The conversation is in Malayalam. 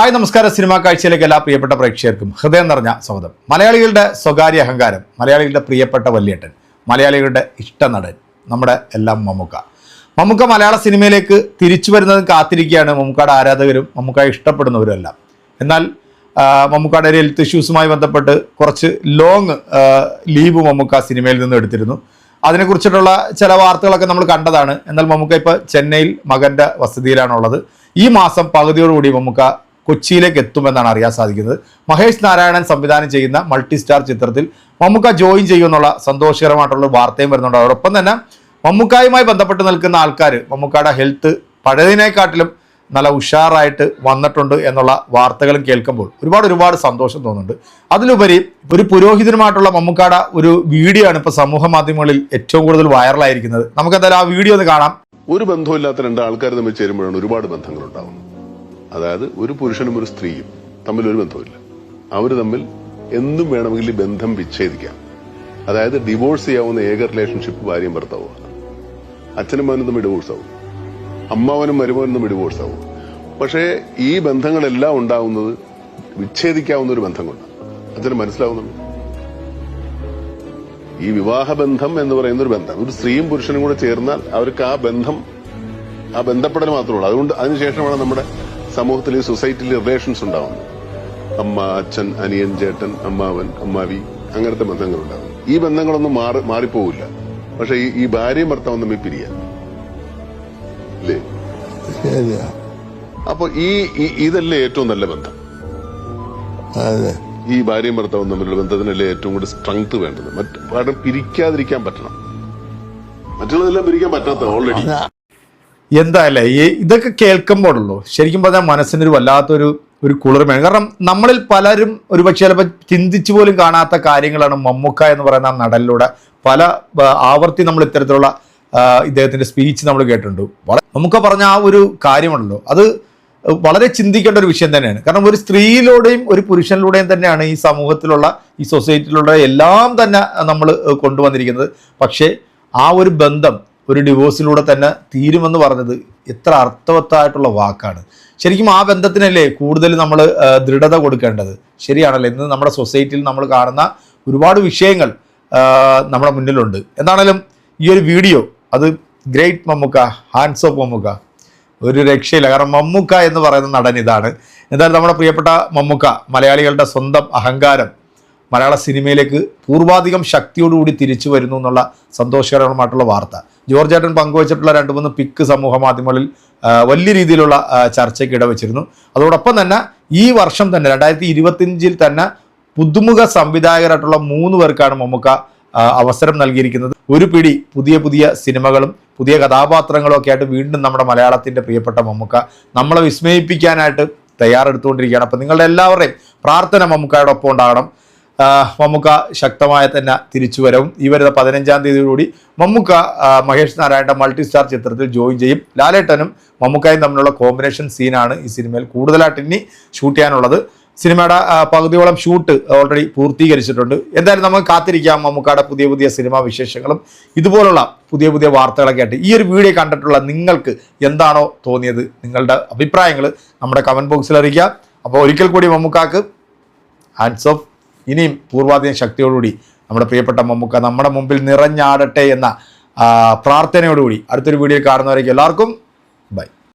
ഹായ് നമസ്കാരം. സിനിമാ കാഴ്ചയിലേക്ക് എല്ലാ പ്രിയപ്പെട്ട പ്രേക്ഷകർക്കും ഹൃദയം നിറഞ്ഞ സ്വാഗതം. മലയാളികളുടെ സ്വകാര്യ അഹങ്കാരം, മലയാളികളുടെ പ്രിയപ്പെട്ട വല്യേട്ടൻ, മലയാളികളുടെ ഇഷ്ടനടൻ, നമ്മുടെ എല്ലാം മമ്മൂക്ക മലയാള സിനിമയിലേക്ക് തിരിച്ചു വരുന്നത് കാത്തിരിക്കുകയാണ് മമ്മൂക്കയുടെ ആരാധകരും മമ്മൂക്കയെ ഇഷ്ടപ്പെടുന്നവരും എല്ലാം. എന്നാൽ മമ്മൂക്കയുടെ ഒരു ഹെൽത്ത് ഇഷ്യൂസുമായി ബന്ധപ്പെട്ട് കുറച്ച് ലോങ് ലീവ് മമ്മൂക്ക സിനിമയിൽ നിന്ന് എടുത്തിരുന്നു. അതിനെക്കുറിച്ചിട്ടുള്ള ചില വാർത്തകളൊക്കെ നമ്മൾ കണ്ടതാണ്. എന്നാൽ മമ്മൂക്ക ഇപ്പോൾ ചെന്നൈയിൽ മകൻ്റെ വസതിയിലാണുള്ളത്. ഈ മാസം പകുതിയോടുകൂടി മമ്മൂക്ക കൊച്ചിയിലേക്ക് എത്തുമെന്നാണ് അറിയാൻ സാധിക്കുന്നത്. മഹേഷ് നാരായണൻ സംവിധാനം ചെയ്യുന്ന മൾട്ടി സ്റ്റാർ ചിത്രത്തിൽ മമ്മൂക്ക ജോയിൻ ചെയ്യുമെന്നുള്ള സന്തോഷകരമായിട്ടുള്ള വാർത്തയും വരുന്നുണ്ട്. അതോടൊപ്പം തന്നെ മമ്മൂക്കായുമായി ബന്ധപ്പെട്ട് നിൽക്കുന്ന ആൾക്കാർ മമ്മൂക്കയുടെ ഹെൽത്ത് പഴയതിനെക്കാട്ടിലും നല്ല ഉഷാറായിട്ട് വന്നിട്ടുണ്ട് എന്നുള്ള വാർത്തകളും കേൾക്കുമ്പോൾ ഒരുപാട് സന്തോഷം തോന്നുന്നുണ്ട്. അതിലുപരി ഒരു പുരോഹിതനുമായിട്ടുള്ള മമ്മൂക്കയുടെ ഒരു വീഡിയോ ആണ് ഇപ്പോൾ സമൂഹ മാധ്യമങ്ങളിൽ ഏറ്റവും കൂടുതൽ വൈറലായിരിക്കുന്നത്. നമുക്ക് എന്തായാലും ആ വീഡിയോ ഒന്ന് കാണാം. ഒരു ബന്ധമില്ലാത്ത രണ്ട് ആൾക്കാർ തമ്മിൽ ചേരുമ്പോഴാണ് ഒരുപാട് ബന്ധങ്ങൾ ഉണ്ടാവുന്നത്. അതായത് ഒരു പുരുഷനും ഒരു സ്ത്രീയും തമ്മിൽ ഒരു ബന്ധമില്ല. അവർ തമ്മിൽ എന്തും വേണമെങ്കിൽ ബന്ധം വിച്ഛേദിക്കാം. അതായത് ഡിവോഴ്സ് ചെയ്യാവുന്ന ഏക റിലേഷൻഷിപ്പ് ഭാര്യയും ഭർത്താവുമാണ്. അച്ഛനും മകനും തമ്മിൽ ഡിവോഴ്സ് ആവും, അമ്മാവനും മരുമകനും തമ്മിൽ ഡിവോഴ്സ് ആവും. പക്ഷേ ഈ ബന്ധങ്ങളെല്ലാം ഉണ്ടാവുന്നത് വിച്ഛേദിക്കാവുന്ന ഒരു ബന്ധം കൊണ്ട്. അച്ഛന് മനസ്സിലാവുന്നുണ്ട്. ഈ വിവാഹബന്ധം എന്ന് പറയുന്ന ഒരു ബന്ധം, ഒരു സ്ത്രീയും പുരുഷനും കൂടെ ചേർന്നാൽ അവർക്ക് ആ ബന്ധപ്പെടൽ മാത്രമേ ഉള്ളൂ. അതുകൊണ്ട് അതിനുശേഷമാണ് നമ്മുടെ സമൂഹത്തിൽ, സൊസൈറ്റിയിൽ റിലേഷൻസ് ഉണ്ടാവുന്നത്. അമ്മ, അച്ഛൻ, അനിയൻ, ചേട്ടൻ, അമ്മാവൻ, അമ്മാവി, അങ്ങനത്തെ ബന്ധങ്ങൾ ഉണ്ടാവും. ഈ ബന്ധങ്ങളൊന്നും മാറിപ്പോവില്ല. പക്ഷെ ഈ ഭാര്യയും ഭർത്താവും തമ്മിൽ പിരിയാ അല്ലേ? അപ്പൊ ഇതല്ലേ ഏറ്റവും നല്ല ബന്ധം? ഈ ഭാര്യയും ഭർത്താവും തമ്മിലുള്ള ബന്ധത്തിനല്ലേ ഏറ്റവും കൂടുതൽ സ്ട്രെങ്ത് വേണ്ടത്. കാരണം പിരിക്കാതിരിക്കാൻ പറ്റണം. മറ്റുള്ളതെല്ലാം പിരിക്കാൻ പറ്റാത്ത ഓൾറെഡി. എന്തായാലേ ഇതൊക്കെ കേൾക്കുമ്പോഴല്ലോ ശരിക്കും പറഞ്ഞാൽ മനസ്സിനൊരു വല്ലാത്തൊരു കുളിർമയാണ്. കാരണം നമ്മളിൽ പലരും ഒരുപക്ഷെ ചിലപ്പോൾ ചിന്തിച്ചു പോലും കാണാത്ത കാര്യങ്ങളാണ് മമ്മൂക്ക എന്ന് പറയുന്ന നടനിലൂടെ പല ആവർത്തി നമ്മൾ ഇത്തരത്തിലുള്ള ഇദ്ദേഹത്തിന്റെ സ്പീച്ച് നമ്മൾ കേട്ടിട്ടുണ്ട്. മമ്മൂക്ക പറഞ്ഞ ആ ഒരു കാര്യമുണ്ടല്ലോ, അത് വളരെ ചിന്തിക്കേണ്ട ഒരു വിഷയം തന്നെയാണ്. കാരണം ഒരു സ്ത്രീയിലൂടെയും ഒരു പുരുഷനിലൂടെയും തന്നെയാണ് ഈ സമൂഹത്തിലുള്ള, ഈ സൊസൈറ്റിയിലുള്ള എല്ലാം തന്നെ നമ്മൾ കൊണ്ടുവന്നിരിക്കുന്നത്. പക്ഷേ ആ ഒരു ബന്ധം ഒരു ഡിവോഴ്സിലൂടെ തന്നെ തീരുമെന്ന് പറഞ്ഞത് എത്ര അർത്ഥവത്തായിട്ടുള്ള വാക്കാണ്. ശരിക്കും ആ ബന്ധത്തിനല്ലേ കൂടുതൽ നമ്മൾ ദൃഢത കൊടുക്കേണ്ടത്. ശരിയാണല്ലോ, ഇന്ന് നമ്മുടെ സൊസൈറ്റിയിൽ നമ്മൾ കാണുന്ന ഒരുപാട് വിഷയങ്ങൾ നമ്മുടെ മുന്നിലുണ്ട്. എന്താണേലും ഈ ഒരു വീഡിയോ അത് great Mammukka, hands off Mammukka, ഒരു രക്ഷയില്ല. കാരണം മമ്മൂക്ക എന്ന് പറയുന്ന നടൻ ഇതാണ്. എന്തായാലും നമ്മുടെ പ്രിയപ്പെട്ട മമ്മൂക്ക മലയാളികളുടെ സ്വന്തം അഹങ്കാരം മലയാള സിനിമയിലേക്ക് പൂർവാധികം ശക്തിയോടുകൂടി തിരിച്ചു വരുന്നു എന്നുള്ള സന്തോഷകരമായിട്ടുള്ള വാർത്ത ജോർജ് ഏട്ടൻ പങ്കുവച്ചിട്ടുള്ള 2-3 പിക്ക് സമൂഹ മാധ്യമങ്ങളിൽ വലിയ രീതിയിലുള്ള ചർച്ചയ്ക്ക് ഇടവച്ചിരുന്നു. അതോടൊപ്പം തന്നെ ഈ വർഷം തന്നെ 2025 തന്നെ പുതുമുഖ സംവിധായകരായിട്ടുള്ള 3 പേർക്കാണ് മമ്മൂക്ക അവസരം നൽകിയിരിക്കുന്നത്. ഒരു പിടി പുതിയ സിനിമകളും പുതിയ കഥാപാത്രങ്ങളും ഒക്കെ ആയിട്ട് വീണ്ടും നമ്മുടെ മലയാളത്തിൻ്റെ പ്രിയപ്പെട്ട മമ്മൂക്ക നമ്മളെ വിസ്മയിപ്പിക്കാനായിട്ട് തയ്യാറെടുത്തുകൊണ്ടിരിക്കുകയാണ്. അപ്പം നിങ്ങളുടെ എല്ലാവരുടെയും പ്രാർത്ഥന മമ്മൂക്കയുടെ ഒപ്പം ഉണ്ടാകണം. മമ്മൂക്ക ശക്തമായ തന്നെ തിരിച്ചുവരവും ഈ വരുന്ന 15-ാം തീയതിയോടുകൂടി മമ്മൂക്ക മഹേഷ് നാരായണന്റെ മൾട്ടി സ്റ്റാർ ചിത്രത്തിൽ ജോയിൻ ചെയ്യും. ലാലേട്ടനും മമ്മൂക്കയും തമ്മിലുള്ള കോമ്പിനേഷൻ സീനാണ് ഈ സിനിമയിൽ കൂടുതലായിട്ട് ഇനി ഷൂട്ട് ചെയ്യാനുള്ളത്. സിനിമയുടെ പകുതിയോളം ഷൂട്ട് ഓൾറെഡി പൂർത്തീകരിച്ചിട്ടുണ്ട്. എന്തായാലും നമുക്ക് കാത്തിരിക്കാം മമ്മൂക്കയുടെ പുതിയ സിനിമാ വിശേഷങ്ങളും ഇതുപോലുള്ള പുതിയ വാർത്തകളൊക്കെ ആയിട്ട്. ഈ ഒരു വീഡിയോ കണ്ടിട്ടുള്ള നിങ്ങൾക്ക് എന്താണോ തോന്നിയത്, നിങ്ങളുടെ അഭിപ്രായങ്ങൾ നമ്മുടെ കമൻറ്റ് ബോക്സിൽ അറിയിക്കുക. അപ്പോൾ ഒരിക്കൽ കൂടി മമ്മൂക്കാക്ക് ഹാൻഡ്സ് ഓഫ്. ഇനിയും പൂർവാധികം ശക്തിയോടുകൂടി നമ്മുടെ പ്രിയപ്പെട്ട മമ്മൂക്ക നമ്മുടെ മുമ്പിൽ നിറഞ്ഞാടട്ടെ എന്ന പ്രാർത്ഥനയോടുകൂടി അടുത്തൊരു വീഡിയോ കാണുന്നവരേക്കും എല്ലാവർക്കും ബൈ.